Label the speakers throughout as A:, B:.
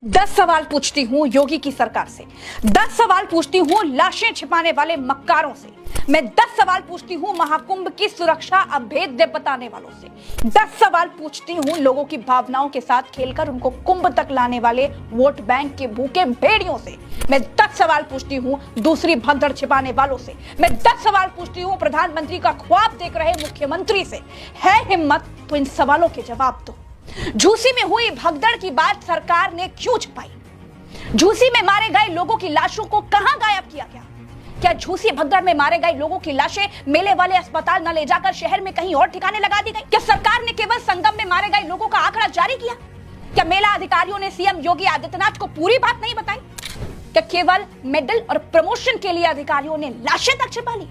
A: 10 सवाल पूछती हूँ योगी की सरकार से। 10 सवाल पूछती हूँ लाशें छिपाने वाले मक्कारों से। मैं 10 सवाल पूछती हूँ महाकुंभ की सुरक्षा अभेद्य बताने वालों से। 10 सवाल पूछती हूँ लोगों की भावनाओं के साथ खेलकर उनको कुंभ तक लाने वाले वोट बैंक के भूखे भेड़ियों से। मैं 10 सवाल पूछती हूँ दूसरी भगदड़ छिपाने वालों से। मैं 10 सवाल पूछती हूँ प्रधानमंत्री का ख्वाब देख रहे मुख्यमंत्री से। है हिम्मत तो इन सवालों के जवाब दो। झूसी में हुई भगदड़ की बात सरकार ने क्यों छुपाई? झूसी में मारे गए लोगों की लाशों को कहां गायब किया गया? क्या झूसी भगदड़ में मारे गए लोगों की लाशें मेले वाले अस्पताल न ले जाकर शहर में कहीं और ठिकाने लगा दी गई? क्या सरकार ने केवल संगम में मारे गए लोगों का आंकड़ा जारी किया? क्या मेला अधिकारियों ने सीएम योगी आदित्यनाथ को पूरी बात नहीं बताई? क्या केवल मेडल और प्रमोशन के लिए अधिकारियों ने लाशें तक छिपा ली?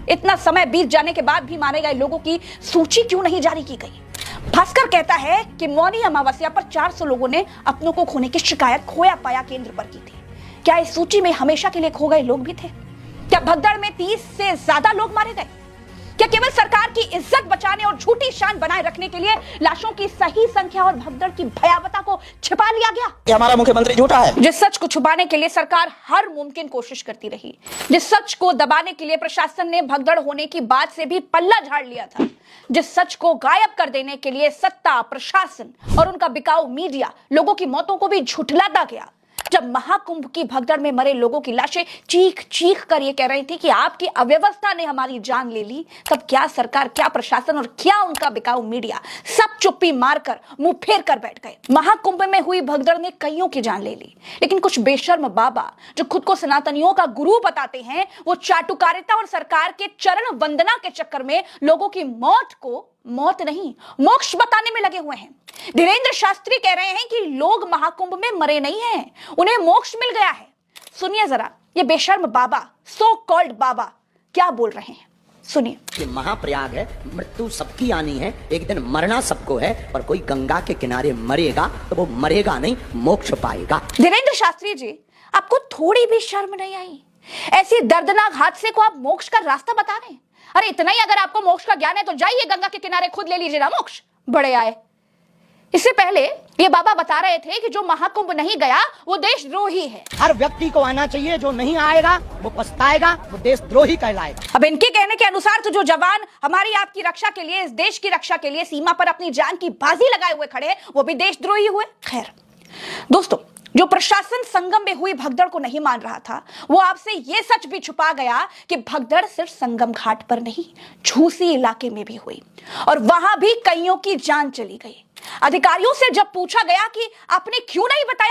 A: इतना समय बीत जाने के बाद भी मारे गए लोगों की सूची क्यों नहीं जारी की गई? भास्कर कहता है कि मौनी अमावस्या पर 400 लोगों ने अपनों को खोने की शिकायत खोया पाया केंद्र पर की थी। क्या इस सूची में हमेशा के लिए खो गए लोग भी थे? क्या भगदड़ में 30 से ज्यादा लोग मारे गए? क्या केवल सरकार की इज्जत बचाने और झूठी शान बनाए रखने के लिए लाशों की सही संख्या और भगदड़ की भयावता को छिपा लिया गया?
B: ये हमारा मुख्यमंत्री झूठा है।
A: जिस सच को छुपाने के लिए सरकार हर मुमकिन कोशिश करती रही, जिस सच को दबाने के लिए प्रशासन ने भगदड़ होने की बात से भी पल्ला झाड़ लिया था, जिस सच को गायब कर देने के लिए सत्ता, प्रशासन और उनका बिकाऊ मीडिया लोगों की मौतों को भी झुठलाता गया। जब महाकुंभ की भगदड़ में मरे लोगों की लाशें चीख चीख कर ये कह रही थी कि आपकी अव्यवस्था ने हमारी जान ले ली, तब क्या सरकार, क्या प्रशासन और क्या उनका बिकाऊ मीडिया सब चुप्पी मारकर मुंह फेर कर बैठ गए। महाकुंभ में हुई भगदड़ ने कईयों की जान ले ली, लेकिन कुछ बेशर्म बाबा जो खुद को सनातनियों का गुरु बताते हैं, वो चाटुकारिता और सरकार के चरण वंदना के चक्कर में लोगों की मौत को मौत नहीं, मोक्ष बताने में लगे हुए हैं। धीरेन्द्र शास्त्री कह रहे हैं कि लोग महाकुंभ में मरे नहीं हैं, उन्हें मोक्ष मिल गया है। सुनिए जरा ये बेशर्म बाबा, सो कॉल्ड बाबा क्या बोल रहे हैं, सुनिए।
B: कि महाप्रयाग है, मृत्यु सबकी आनी है, एक दिन मरना सबको है, और कोई गंगा के किनारे मरेगा तो वो मरेगा नहीं, मोक्ष पाएगा।
A: धीरेन्द्र शास्त्री जी, आपको थोड़ी भी शर्म नहीं आई? ऐसी दर्दनाक हादसे को आप मोक्ष का रास्ता बता रहे हैं? अरे इतना ही अगर आपको मोक्ष का ज्ञान है तो जाइए गंगा के किनारे खुद ले लीजिए ना मोक्ष, बड़े आए। इससे पहले ये बाबा बता रहे थे कि जो महाकुंभ नहीं गया वो देशद्रोही है।
B: हर व्यक्ति को आना चाहिए, जो नहीं आएगा वो पछताएगा, वो देशद्रोही कहलाएगा।
A: अब इनके कहने के अनुसार तो जो जवान हमारी आपकी रक्षा के लिए, इस देश की रक्षा के लिए सीमा पर अपनी जान की बाजी लगाए हुए खड़े, वो भी देशद्रोही हुए। खैर दोस्तों, जो प्रशासन संगम में हुई भगदड़ को नहीं मान रहा था, वो आपसे ये सच भी छुपा गया कि भगदड़ सिर्फ संगम घाट पर नहीं, झूसी इलाके में भी हुई और वहां भी कईयों की जान चली गई। अधिकारियों से जब पूछा गया कि आपने क्यों नहीं बताया